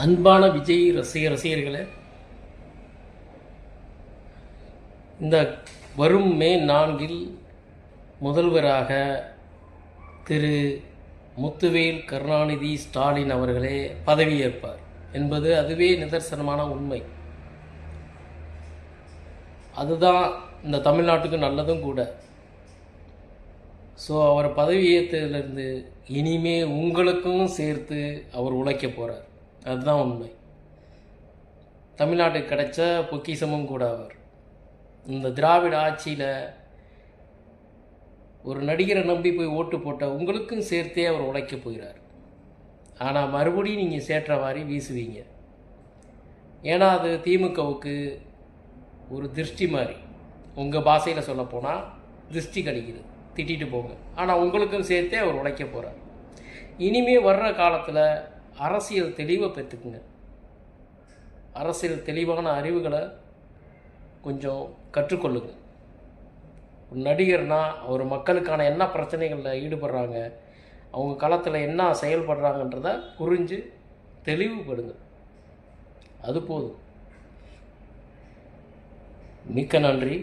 அன்பான விஜய் ரசிகர்களே, இந்த வரும் மே 4 முதல்வராக திரு முத்துவேல் கருணாநிதி ஸ்டாலின் அவர்களே பதவியேற்பார் என்பது அதுவே நிதர்சனமான உண்மை. அதுதான் இந்த தமிழ்நாட்டுக்கு நல்லதும் கூட. ஸோ அவர் பதவியேற்றதிலிருந்து இனிமே உங்களுக்கும் சேர்த்து அவர் உழைக்க போகிறார். அதுதான் உண்மை. தமிழ்நாட்டுக்கு கிடைச்ச பொக்கிஷமும் கூட அவர். இந்த திராவிட ஆட்சியில் ஒரு நடிகரை நம்பி போய் ஓட்டு போட்ட உங்களுக்கும் சேர்த்தே அவர் உழைக்க போகிறார். ஆனால் மறுபடியும் நீங்கள் சேற்ற வாரி வீசுவீங்க. ஏன்னா அது திமுகவுக்கு ஒரு திருஷ்டி மாதிரி. உங்கள் பாஷையில் சொல்ல போனால் திருஷ்டி கிடைக்குது, திட்டிட்டு போங்க. ஆனால் உங்களுக்கும் சேர்த்தே அவர் உழைக்க போகிறார். இனிமே வர்ற காலத்தில் அரசியல் தெளிவை பெற்றுக்குங்க. அரசியல் தெளிவான அறிவுகளை கொஞ்சம் கற்றுக்கொள்ளுங்க. ஒரு நடிகர்னால் அவர் மக்களுக்கான என்ன பிரச்சனைகளில் ஈடுபடுறாங்க, அவங்க களத்தில் என்ன செயல்படுறாங்கன்றதை புரிஞ்சு தெளிவுபடுங்க. அது போதும். மிக்க நன்றி.